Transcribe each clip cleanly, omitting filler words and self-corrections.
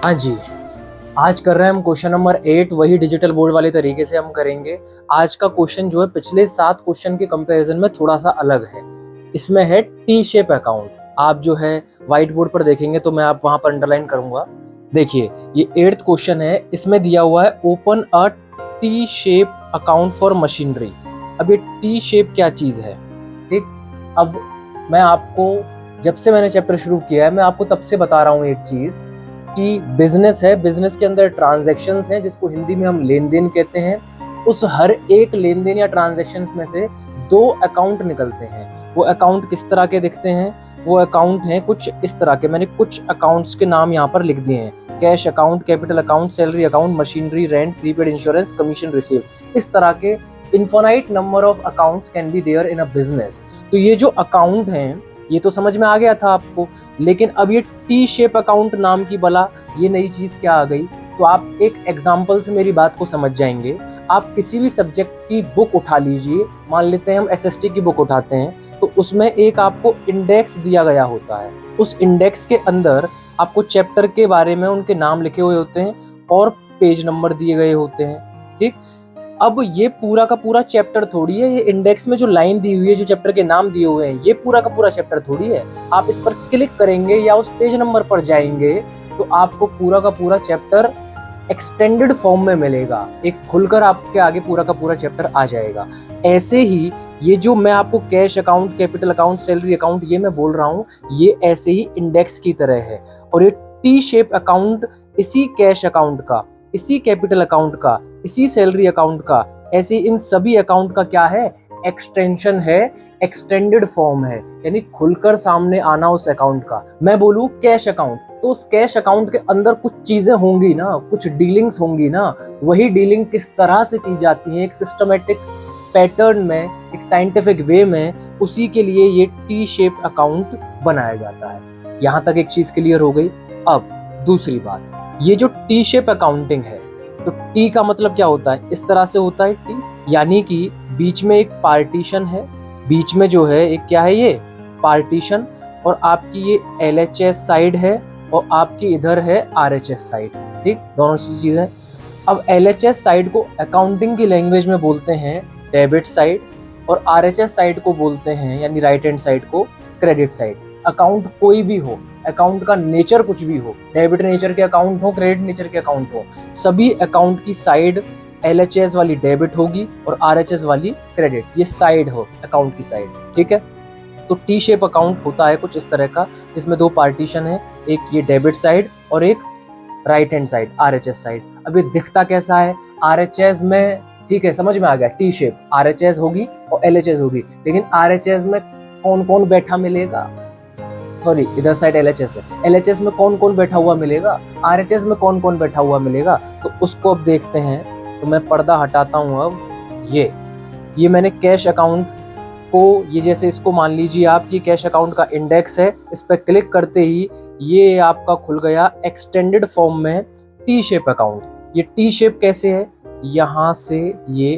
हाँ जी, आज कर रहे हैं हम क्वेश्चन नंबर 8, वही डिजिटल बोर्ड वाले तरीके से हम करेंगे। आज का क्वेश्चन जो है पिछले 7 क्वेश्चन के कंपैरिजन में थोड़ा सा अलग है। इसमें है टी शेप अकाउंट। आप जो है व्हाइट बोर्ड पर देखेंगे तो मैं आप वहां पर अंडरलाइन करूंगा। देखिए, ये 8th क्वेश्चन है। इसमें दिया हुआ है open a T shape account for machinery. अब ये टी शेप क्या चीज है, ठीक। अब मैं आपको, जब से मैंने चैप्टर शुरू किया है, मैं आपको तब से बता रहा हूँ एक चीज कि बिजनेस है, बिजनेस के अंदर ट्रांजैक्शंस हैं जिसको हिंदी में हम लेन देन कहते हैं। उस हर एक लेन देन या ट्रांजैक्शंस में से 2 अकाउंट निकलते हैं। वो अकाउंट किस तरह के दिखते हैं? वो अकाउंट हैं कुछ इस तरह के। मैंने कुछ अकाउंट्स के नाम यहाँ पर लिख दिए हैं: cash account, capital account, salary account, machinery, rent, prepaid insurance, commission receive. इस तरह के infinite number of accounts can be there in a business. तो ये जो अकाउंट हैं, ये तो समझ में आ गया था आपको। लेकिन अब ये टी शेप अकाउंट नाम की बला ये नई चीज क्या आ गई, तो आप एक एग्जांपल से मेरी बात को समझ जाएंगे। आप किसी भी सब्जेक्ट की बुक उठा लीजिए, मान लेते हैं हम एसएसटी की बुक उठाते हैं, तो उसमें एक आपको इंडेक्स दिया गया होता है। उस इंडेक्स के अंदर आपको चैप्टर के बारे में उनके नाम लिखे हुए होते हैं और पेज नंबर दिए गए होते हैं, ठीक। अब ये पूरा का पूरा चैप्टर थोड़ी है। ये इंडेक्स में जो लाइन दी हुई है, जो चैप्टर के नाम दिए हुए हैं, ये पूरा का पूरा चैप्टर थोड़ी है। आप इस पर क्लिक करेंगे या उस पेज नंबर पर जाएंगे तो आपको पूरा का पूरा चैप्टर एक्सटेंडेड फॉर्म में मिलेगा। एक खुलकर आपके आगे पूरा का पूरा चैप्टर आ जाएगा। ऐसे ही ये जो मैं आपको cash account, capital account, salary account ये मैं बोल रहा हूँ, ये ऐसे ही इंडेक्स की तरह है। और ये टी शेप अकाउंट इसी कैश अकाउंट का, इसी कैपिटल अकाउंट का, इसी सैलरी अकाउंट का, ऐसे इन सभी अकाउंट का क्या है? एक्सटेंशन है, एक्सटेंडेड फॉर्म है, यानी खुलकर सामने आना उस अकाउंट का। मैं बोलूं कैश अकाउंट, तो उस कैश अकाउंट के अंदर कुछ चीजें होंगी ना, कुछ डीलिंग्स होंगी ना। वही डीलिंग किस तरह से की जाती है, एक सिस्टमेटिक पैटर्न में, एक साइंटिफिक वे में, उसी के लिए ये टी शेप अकाउंट बनाया जाता है। यहां तक एक चीज क्लियर हो गई। अब दूसरी बात, ये जो टी शेप अकाउंटिंग है, तो टी का मतलब क्या होता है? इस तरह से होता है टी, यानी कि बीच में एक पार्टीशन है। बीच में जो है एक क्या है? ये पार्टीशन। और आपकी ये LHS साइड है और आपकी इधर है RHS साइड, ठीक। दोनों सी चीजें। अब LHS साइड को अकाउंटिंग की लैंग्वेज में बोलते हैं डेबिट साइड, और RHS साइड को बोलते हैं, यानी राइट हैंड साइड को, क्रेडिट साइड। अकाउंट कोई भी हो, अकाउंट का नेचर कुछ भी हो, डेबिट नेचर के अकाउंट हो, क्रेडिट नेचर के अकाउंट हो, सभी अकाउंट की साइड LHS वाली डेबिट होगी और RHS वाली क्रेडिट। ये साइड हो अकाउंट की साइड, ठीक है। तो टी शेप अकाउंट होता है कुछ इस तरह का, जिसमें 2 पार्टीशन है, एक ये डेबिट साइड और एक right hand side RHS side. अब ये दिखता कैसा है? RHS में, ठीक है, समझ में आ गया, टी शेप RHS होगी और LHS होगी। लेकिन RHS में कौन कौन बैठा मिलेगा? सॉरी, इधर साइड LHS है। LHS में कौन कौन बैठा हुआ मिलेगा? RHS में कौन कौन बैठा हुआ मिलेगा? तो उसको अब देखते हैं। तो मैं पर्दा हटाता हूँ। अब ये मैंने कैश अकाउंट को, ये जैसे इसको मान लीजिए आप, ये कैश अकाउंट का इंडेक्स है। इस पर क्लिक करते ही ये आपका खुल गया एक्सटेंडेड फॉर्म में टी शेप अकाउंट। ये टी शेप कैसे है? यहाँ से ये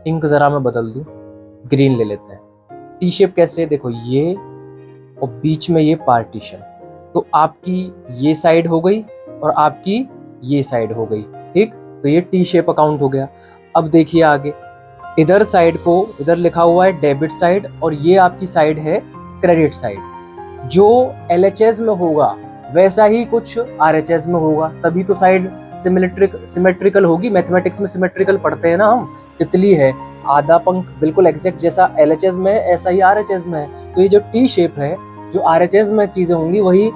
इंक जरा मैं बदल दूं, ग्रीन ले लेते हैं। टी शेप कैसे है? देखो, ये और बीच में ये पार्टीशन। तो आपकी ये साइड हो गई और आपकी ये साइड हो गई, ठीक। तो ये टी शेप अकाउंट हो गया। अब देखिए आगे, इधर साइड को, इधर लिखा हुआ है डेबिट साइड और ये आपकी साइड है क्रेडिट साइड। जो LHS में होगा वैसा ही कुछ RHS में होगा, तभी तो साइड सिमेट्रिकल होगी। मैथमेटिक्स में सिमेट्रिकल पढ़ते हैं ना हम। तितली है, आधा पंख बिल्कुल एग्जैक्ट जैसा LHS में, ऐसा ही RHS में है। तो ये जो टी शेप है, जो RHS में चीजें होंगी वही,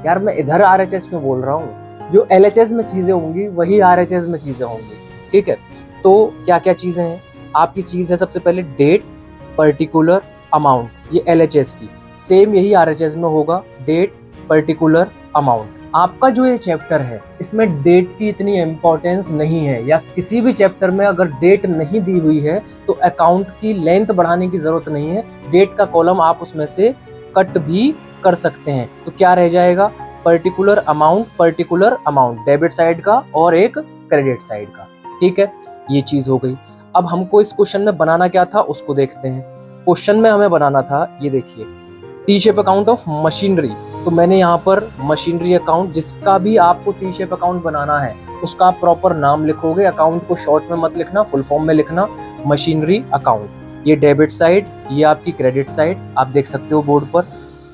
यार मैं इधर RHS में बोल रहा हूँ, जो LHS में चीजें होंगी वही RHS में चीजें होंगी, ठीक है। तो क्या क्या चीजें हैं? आपकी चीज है सबसे पहले डेट, पर्टिकुलर, अमाउंट। ये LHS की, सेम यही RHS में होगा, डेट, पर्टिकुलर, अमाउंट। आपका जो ये चैप्टर है, इसमें डेट की इतनी इंपॉर्टेंस नहीं है, या किसी भी चैप्टर में अगर डेट नहीं दी हुई है तो अकाउंट की लेंथ बढ़ाने की जरूरत नहीं है। डेट का कॉलम आप उसमें से कट भी कर सकते हैं। तो क्या रह जाएगा? पर्टिकुलर अमाउंट डेबिट साइड का और एक क्रेडिट साइड का, ठीक है। ये चीज हो गई। अब हमको इस क्वेश्चन में बनाना क्या था उसको देखते हैं। क्वेश्चन में हमें बनाना था, ये देखिए, T shape account of machinery. तो मैंने यहाँ पर मशीनरी अकाउंट, जिसका भी आपको टी शेप अकाउंट बनाना है उसका आप प्रॉपर नाम लिखोगे, अकाउंट को शॉर्ट में मत लिखना, फुल फॉर्म में लिखना, मशीनरी अकाउंट। ये डेबिट साइड, ये आपकी क्रेडिट साइड, आप देख सकते हो बोर्ड पर,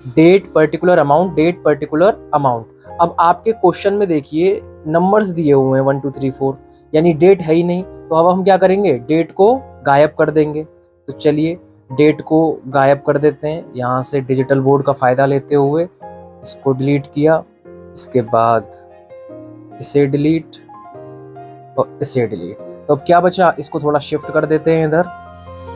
debt particular amount, debt particular amount. अब आपके क्वेश्चन में देखिए नंबर्स दिए हुए हैं 1 2 3 4, यानी डेट है ही नहीं, तो अब हम क्या करेंगे, डेट को गायब कर देंगे। तो चलिए डेट को गायब कर देते हैं। यहाँ से डिजिटल बोर्ड का फायदा लेते हुए इसको डिलीट किया, इसके बाद इसे डिलीट और इसे डिलीट। तो अब क्या बचा, इसको थोड़ा शिफ्ट कर देते हैं इधर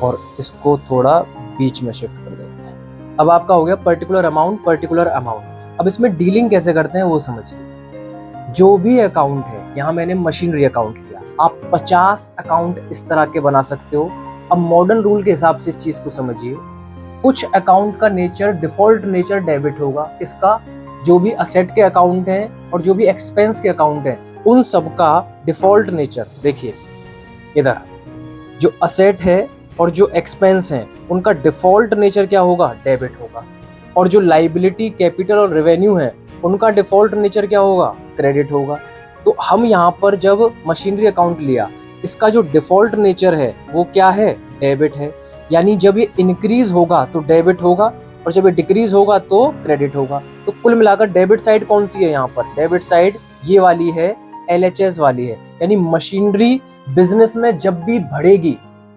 और इसको थोड़ा बीच में शिफ्ट कर देते हैं। अब आपका हो गया पर्टिकुलर अमाउंट, पर्टिकुलर अमाउंट। अब इसमें डीलिंग कैसे करते हैं वो समझिए। जो भी अकाउंट है, यहाँ मैंने मशीनरी अकाउंट लिया, आप 50 अकाउंट इस तरह के बना सकते हो। अब मॉडर्न रूल के हिसाब से इस चीज को समझिए। कुछ अकाउंट का नेचर, डिफॉल्ट नेचर डेबिट होगा, इसका जो भी असेट के अकाउंट हैं और जो भी एक्सपेंस के अकाउंट हैं उन सब का डिफॉल्ट नेचर देखिए, इधर जो असेट है और जो एक्सपेंस हैं उनका डिफॉल्ट नेचर क्या होगा, डेबिट होगा। और जो लाइबिलिटी, कैपिटल और रेवेन्यू है उनका डिफॉल्ट नेचर क्या होगा, क्रेडिट होगा। तो हम यहाँ पर जब मशीनरी अकाउंट लिया, इसका जो डिफॉल्ट नेचर है वो क्या है, डेबिट है। यानी जब ये इंक्रीज होगा तो डेबिट होगा और जब ये डिक्रीज होगा तो क्रेडिट होगा। तो कुल मिलाकर डेबिट साइड कौन सी है, यहाँ पर डेबिट साइड ये वाली है, LHS वाली है। यानी मशीनरी बिजनेस में जब भी बढ़ेगी,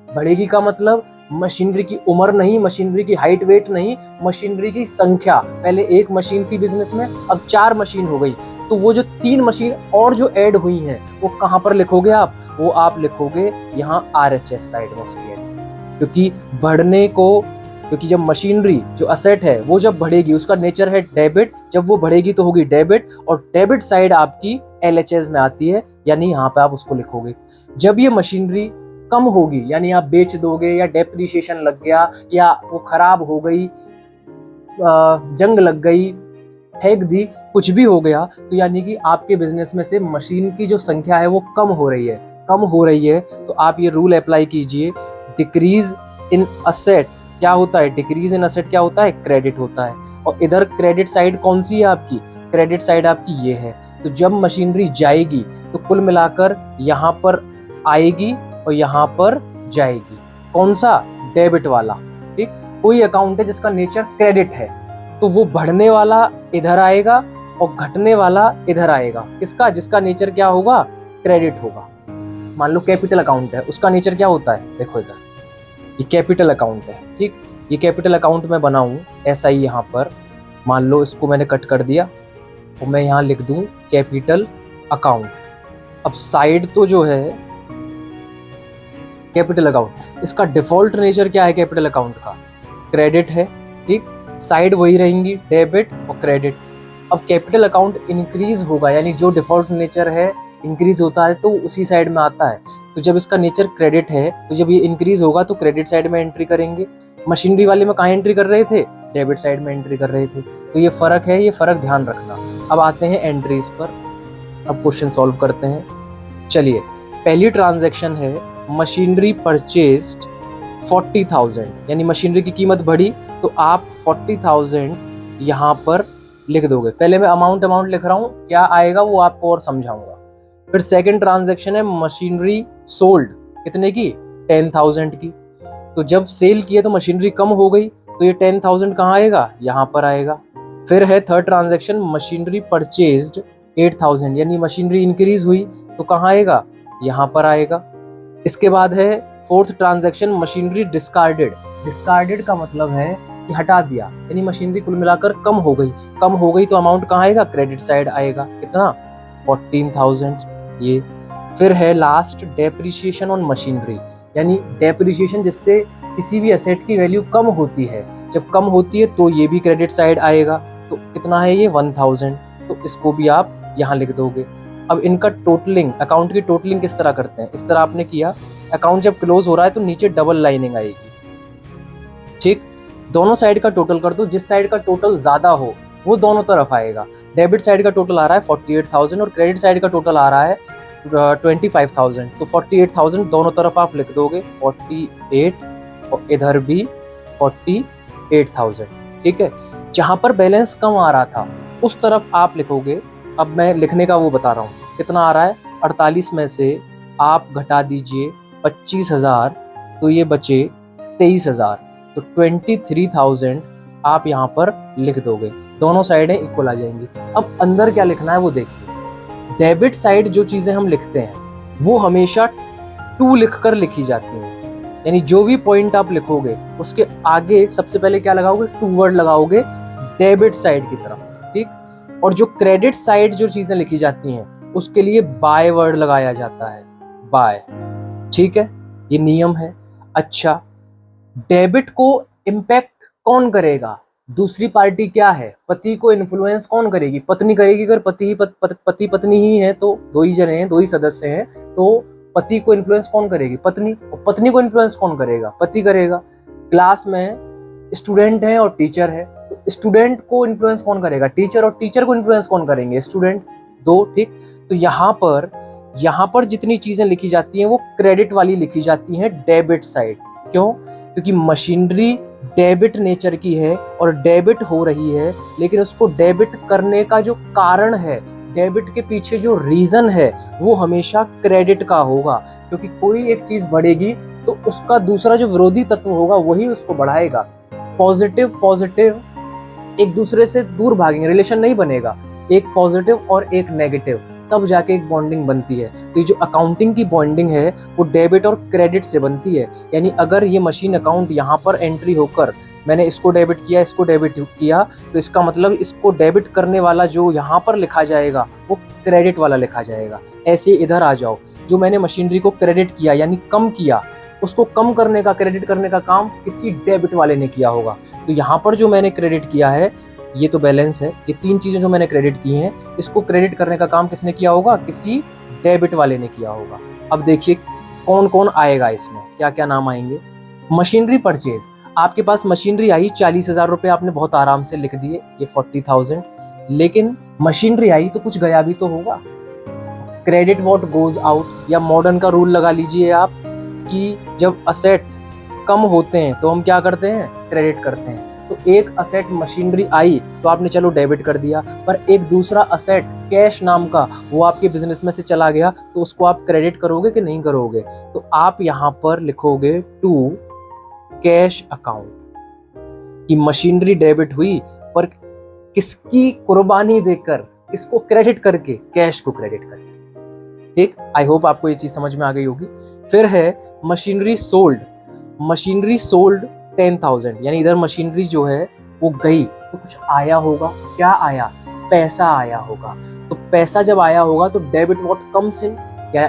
बढ़ेगी का मतलब मशीनरी की उम्र नहीं, मशीनरी की हाइट वेट नहीं, मशीनरी की संख्या। पहले एक मशीन थी बिजनेस में, अब 4 मशीन हो गई, तो वो जो 3 मशीन और जो ऐड हुई हैं वो कहाँ पर लिखोगे आप, वो आप लिखोगे यहाँ RHS साइड में उसकी ऐड। क्योंकि बढ़ने को, क्योंकि जब मशीनरी जो असेट है वो जब बढ़ेगी, उसका नेचर है डेबिट, जब वो बढ़ेगी तो होगी डेबिट, और डेबिट साइड आपकी LHS में आती है, यानी यहाँ पे आप उसको लिखोगे। जब ये मशीनरी कम होगी, यानी आप बेच दोगे या डेप्रिसिएशन लग गया या वो खराब हो गई, जंग लग गई, फेंक दी, कुछ भी हो गया, तो यानी कि आपके बिजनेस में से मशीन की जो संख्या है वो कम हो रही है, कम हो रही है। तो आप ये रूल अप्लाई कीजिए, डिक्रीज इन असेट क्या होता है, डिक्रीज इन असेट क्या होता है, क्रेडिट होता है। और इधर क्रेडिट साइड कौन सी है आपकी, क्रेडिट साइड आपकी ये है। तो जब मशीनरी जाएगी तो कुल मिलाकर यहाँ पर आएगी और यहाँ पर जाएगी, कौन सा, डेबिट वाला। ठीक, कोई अकाउंट है जिसका नेचर क्रेडिट है तो वो बढ़ने वाला इधर आएगा और घटने वाला इधर आएगा, किसका, जिसका नेचर क्या होगा, क्रेडिट होगा। मान लो कैपिटल अकाउंट है, उसका नेचर क्या होता है, देखो इधर ये कैपिटल अकाउंट है। ठीक, ये कैपिटल अकाउंट मैं बनाऊं ऐसा ही, यहाँ पर मान लो इसको मैंने कट कर दिया और मैं यहाँ लिख दूं कैपिटल अकाउंट। अब साइड तो जो है कैपिटल अकाउंट, इसका डिफॉल्ट नेचर क्या है कैपिटल अकाउंट का, क्रेडिट है। ठीक, साइड वही रहेंगी, डेबिट और क्रेडिट। अब कैपिटल अकाउंट इंक्रीज होगा, यानी जो डिफॉल्ट नेचर है इंक्रीज होता है तो उसी साइड में आता है। तो जब इसका नेचर क्रेडिट है तो जब ये इंक्रीज होगा तो क्रेडिट साइड में एंट्री करेंगे। मशीनरी वाले में कहाँ एंट्री कर रहे थे, डेबिट साइड में एंट्री कर रहे थे। तो ये फर्क है, ये फर्क ध्यान रखना। अब आते हैं एंट्रीज पर, अब क्वेश्चन सॉल्व करते हैं। चलिए, पहली ट्रांजैक्शन है मशीनरी परचेज्ड 40,000, यानी मशीनरी की कीमत बढ़ी तो आप 40,000 यहाँ पर लिख दोगे। पहले मैं अमाउंट लिख रहा हूँ, क्या आएगा वो आपको और समझाऊंगा। फिर सेकंड ट्रांजैक्शन है मशीनरी सोल्ड, कितने की, 10,000 की। तो जब सेल किए तो मशीनरी कम हो गई तो ये 10,000 कहाँ आएगा, यहाँ पर आएगा। फिर है थर्ड ट्रांजैक्शन मशीनरी परचेज्ड 8,000, यानी मशीनरी इंक्रीज हुई तो कहाँ आएगा, यहाँ पर आएगा। इसके बाद है fourth transaction machinery discarded. Discarded का मतलब है कि हटा दिया, यानी मशीनरी कुल मिलाकर कम हो गई, कम हो गई तो अमाउंट कहाँ आएगा, क्रेडिट साइड आएगा। कितना, 14,000 ये। फिर है लास्ट डेप्रिसिएशन ऑन मशीनरी, यानी डेप्रिसिएशन जिससे किसी भी एसेट की वैल्यू कम होती है, जब कम होती है तो ये भी क्रेडिट साइड आएगा। तो कितना है ये, 1,000, तो इसको भी आप यहाँ लिख दोगे। अब इनका टोटलिंग, अकाउंट की टोटलिंग किस तरह करते हैं, इस तरह आपने किया, अकाउंट जब क्लोज हो रहा है तो नीचे डबल लाइनिंग आएगी। ठीक, दोनों साइड का टोटल कर दो, जिस साइड का टोटल ज्यादा हो वो दोनों तरफ आएगा। डेबिट साइड का टोटल आ रहा है 48,000 और क्रेडिट साइड का टोटल आ रहा है 25,000, तो 48,000 दोनों तरफ आप लिख दोगे, 48 और इधर भी 48,000। ठीक है, जहां पर बैलेंस कम आ रहा था उस तरफ आप लिखोगे। अब मैं लिखने का वो बता रहा हूँ कितना आ रहा है। 48 में से आप घटा दीजिए 25,000, तो ये बचे 23,000, तो 23,000 आप यहाँ पर लिख दोगे। दोनों साइडें इक्वल आ जाएंगी। अब अंदर क्या लिखना है वो देखिए। डेबिट साइड जो चीजें हम लिखते हैं वो हमेशा टू लिखकर लिखी जाती हैं, यानी जो भी पॉइंट आप लिखोगे उसके आगे सबसे पहले क्या लगाओगे, टू वर्ड लगाओगे डेबिट साइड की तरफ, ठीक। और जो क्रेडिट साइड जो चीजें लिखी जाती हैं उसके लिए बाय वर्ड लगाया जाता है, बाय, ठीक है, ये नियम है। अच्छा, डेबिट को इम्पैक्ट कौन करेगा, दूसरी पार्टी क्या है, पति को इन्फ्लुएंस कौन करेगी, पत्नी करेगी। अगर पति पत्नी ही है तो दो ही जने हैं, दो ही सदस्य हैं, तो पति को इन्फ्लुएंस कौन करेगी, पत्नी, और पत्नी को इन्फ्लुएंस कौन करेगा, पति करेगा। क्लास में स्टूडेंट है और टीचर है, तो स्टूडेंट को इन्फ्लुएंस कौन करेगा, टीचर, और टीचर को इन्फ्लुएंस कौन करेंगे, स्टूडेंट, दो, ठीक। तो यहाँ पर जितनी चीजें लिखी जाती हैं वो क्रेडिट वाली लिखी जाती हैं, डेबिट साइड। क्यों? क्योंकि मशीनरी डेबिट नेचर की है और डेबिट हो रही है, लेकिन उसको डेबिट करने का जो कारण है, डेबिट के पीछे जो रीजन है वो हमेशा क्रेडिट का होगा। क्योंकि कोई एक चीज बढ़ेगी तो उसका दूसरा जो विरोधी तत्व होगा वही उसको बढ़ाएगा। पॉजिटिव एक दूसरे से दूर भागेंगे, रिलेशन नहीं बनेगा, एक पॉजिटिव और एक नेगेटिव, तब जाके एक बॉन्डिंग बनती है। तो ये जो अकाउंटिंग की बॉन्डिंग है वो डेबिट और क्रेडिट से बनती है। यानी अगर ये मशीन अकाउंट यहाँ पर एंट्री होकर मैंने इसको डेबिट किया, इसको डेबिट किया, तो इसका मतलब इसको डेबिट करने वाला जो यहाँ पर लिखा जाएगा वो क्रेडिट वाला लिखा जाएगा। ऐसे इधर आ जाओ, जो मैंने मशीनरी को क्रेडिट किया यानी कम किया, उसको कम करने का, क्रेडिट करने का काम किसी डेबिट वाले ने किया होगा। तो यहाँ पर जो मैंने क्रेडिट किया है ये तो बैलेंस है, ये तीन चीजें जो मैंने क्रेडिट की हैं, इसको क्रेडिट करने का काम किसने किया होगा, किसी डेबिट वाले ने किया होगा। अब देखिए कौन कौन आएगा इसमें, क्या क्या नाम आएंगे। मशीनरी परचेज, आपके पास मशीनरी आई 40,000 रुपए, आपने बहुत आराम से लिख दिए, ये 40,000, लेकिन मशीनरी आई तो कुछ गया भी तो होगा। क्रेडिट व्हाट गोज आउट, या मॉडर्न का रूल लगा लीजिए आप कि जब असेट कम होते हैं तो हम क्या करते हैं, क्रेडिट करते हैं। तो एक असेट मशीनरी आई तो आपने चलो डेबिट कर दिया, पर एक दूसरा असेट कैश नाम का वो आपके बिजनेस में से चला गया तो उसको आप क्रेडिट करोगे कि नहीं करोगे। तो आप यहाँ पर लिखोगे टू कैश अकाउंट, कि मशीनरी डेबिट हुई पर किसकी कुर्बानी देकर, किसको क्रेडिट करके, कैश को क्रेडिट करके, ठीक। आई होप आपको ये चीज समझ में आ गई होगी। फिर है मशीनरी सोल्ड, मशीनरी सोल्ड 10,000, यानी इधर मशीनरी जो है वो गई तो कुछ आया होगा, क्या आया, पैसा आया होगा। तो पैसा जब आया होगा तो डेबिट व्हाट कम्स इन,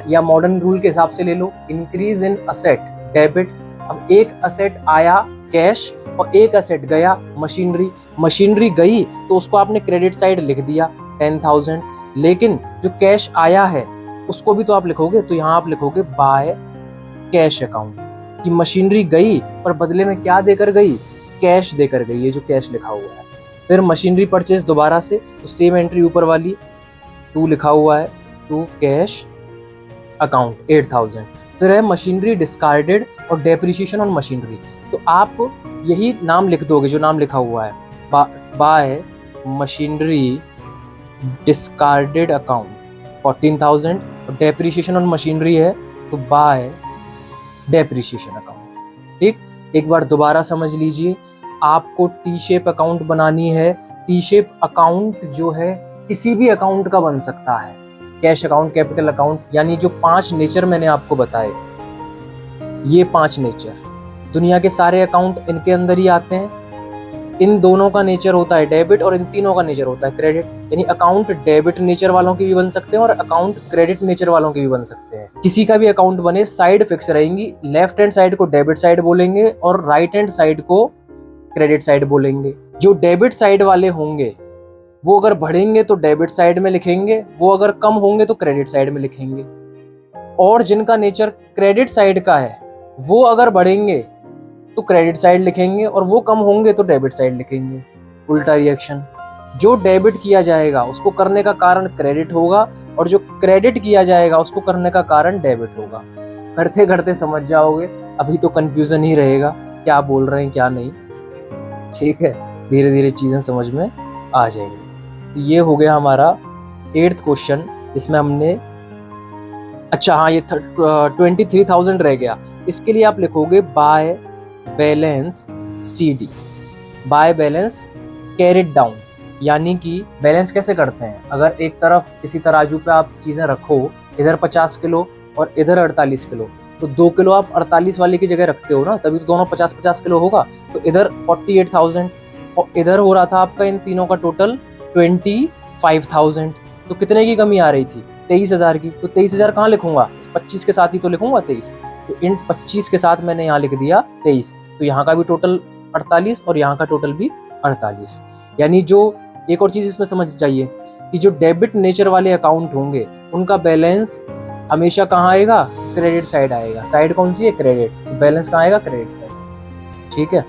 या मॉडर्न रूल के हिसाब से ले लो, इंक्रीज इन असेट, डेबिट। अब एक असेट आया कैश और एक असेट गया मशीनरी, मशीनरी गई तो उसको आपने क्रेडिट साइड लिख दिया 10,000, लेकिन जो कैश आया है उसको भी तो आप लिखोगे, तो यहाँ आप लिखोगे बाय कैश अकाउंट, कि मशीनरी गई पर बदले में क्या देकर गई, कैश देकर गई, ये जो कैश लिखा हुआ है। फिर मशीनरी परचेज दोबारा से, तो सेम एंट्री ऊपर वाली टू लिखा हुआ है, टू कैश अकाउंट 8,000। फिर है मशीनरी डिस्कार्डेड और डेप्रिसिएशन ऑन मशीनरी, तो आप यही नाम लिख दोगे जो नाम लिखा हुआ है, बाय मशीनरी डिस्कार्डेड अकाउंट 14,000, और डेप्रिसिएशन ऑन मशीनरी है तो बाय डेप्रिसिएशन अकाउंट, ठीक। एक बार दोबारा समझ लीजिए, आपको टी शेप अकाउंट बनानी है। टी शेप अकाउंट जो है किसी भी अकाउंट का बन सकता है, कैश अकाउंट, कैपिटल अकाउंट, यानी जो 5 नेचर मैंने आपको बताए, ये 5 नेचर दुनिया के सारे अकाउंट इनके अंदर ही आते हैं। इन दोनों का नेचर होता है डेबिट और इन तीनों का नेचर होता है क्रेडिट, यानी अकाउंट डेबिट नेचर वालों के भी बन सकते हैं और अकाउंट क्रेडिट नेचर वालों के भी बन सकते हैं। किसी का भी अकाउंट बने, साइड फिक्स रहेंगी, लेफ्ट हैंड साइड को डेबिट साइड बोलेंगे और राइट हैंड साइड को क्रेडिट साइड बोलेंगे। जो डेबिट साइड वाले होंगे वो अगर बढ़ेंगे तो डेबिट साइड में लिखेंगे, वो अगर कम होंगे तो क्रेडिट साइड में लिखेंगे। और जिनका नेचर क्रेडिट साइड का है वो अगर बढ़ेंगे तो क्रेडिट साइड लिखेंगे और वो कम होंगे तो डेबिट साइड लिखेंगे। उल्टा रिएक्शन, जो डेबिट किया जाएगा उसको करने का कारण क्रेडिट होगा और जो क्रेडिट किया जाएगा उसको करने का कारण डेबिट होगा। करते करते समझ जाओगे, अभी तो कंफ्यूजन ही रहेगा क्या बोल रहे हैं क्या नहीं, ठीक है। धीरे धीरे चीज़ें समझ में आ जाएंगी। तो ये हो गया हमारा 8th क्वेश्चन, इसमें हमने अच्छा हाँ, ये 23,000 रह गया। इसके लिए आप लिखोगे by balance CD, by balance carried down. यानी कि बैलेंस कैसे करते हैं, अगर एक तरफ किसी तराजू पे आप चीज़ें रखो, इधर 50 किलो और इधर 48 किलो, तो 2 किलो आप 48 वाले की जगह रखते हो ना, तभी तो दोनों 50-50 किलो होगा। तो इधर 48,000 और इधर हो रहा था आपका इन तीनों का टोटल 25,000। तो कितने की कमी आ रही थी, 23,000 की। तो 23,000 कहाँ लिखूंगा, इस 25 के साथ ही तो लिखूंगा 23। तो इन 25 के साथ मैंने यहाँ लिख दिया 23। तो यहाँ का भी टोटल 48 और यहाँ का टोटल भी 48। यानी जो एक और चीज इसमें समझ चाहिए कि जो डेबिट नेचर वाले अकाउंट होंगे उनका बैलेंस हमेशा कहाँ आएगा, क्रेडिट साइड आएगा। साइड कौन सी है, क्रेडिट। तो बैलेंस कहाँ आएगा, क्रेडिट साइड। ठीक है,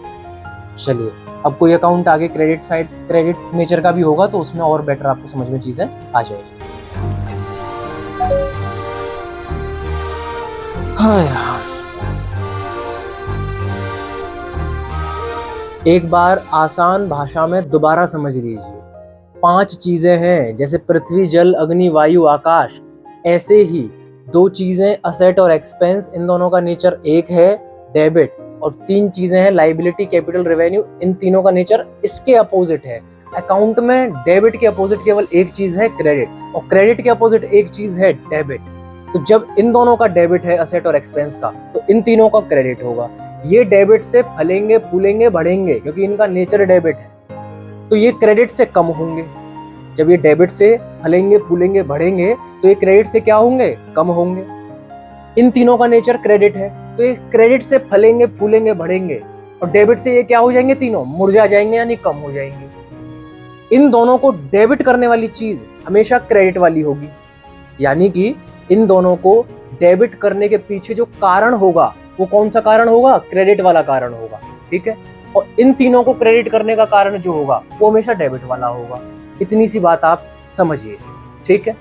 चलिए अब कोई अकाउंट आगे क्रेडिट साइड, क्रेडिट नेचर का भी होगा तो उसमें और बेटर आपको समझ में चीजें आ जाएगी। एक बार आसान भाषा में दोबारा समझ लीजिए। 5 चीजें हैं, जैसे पृथ्वी, जल, अग्नि, वायु, आकाश। ऐसे ही 2 चीजें असेट और एक्सपेंस, इन दोनों का नेचर एक है डेबिट, और 3 चीजें हैं लाइबिलिटी, कैपिटल, रेवेन्यू, इन तीनों का नेचर इसके अपोजिट है। अकाउंट में डेबिट के अपोजिट केवल एक चीज है क्रेडिट, और क्रेडिट के अपोजिट एक चीज है डेबिट। तो जब इन दोनों का डेबिट है असेट और एक्सपेंस का, तो इन तीनों का क्रेडिट होगा। ये डेबिट से फलेंगे, फूलेंगे, बढ़ेंगे, क्योंकि इनका नेचर डेबिट है। तो ये क्रेडिट से कम होंगे। जब ये डेबिट से फलेंगे, फूलेंगे, बढ़ेंगे, तो ये क्रेडिट से क्या होंगे, कम होंगे। इन तीनों का नेचर क्रेडिट है, तो ये क्रेडिट से फलेंगे, फूलेंगे, बढ़ेंगे, और डेबिट से ये क्या हो जाएंगे, तीनों मुरझा जाएंगे यानी कम हो जाएंगे। इन दोनों को डेबिट करने वाली चीज हमेशा क्रेडिट वाली होगी। यानी कि इन दोनों को डेबिट करने के पीछे जो कारण होगा वो कौन सा कारण होगा, क्रेडिट वाला कारण होगा। ठीक है, और इन तीनों को क्रेडिट करने का कारण जो होगा वो हमेशा डेबिट वाला होगा। इतनी सी बात आप समझिए। ठीक है।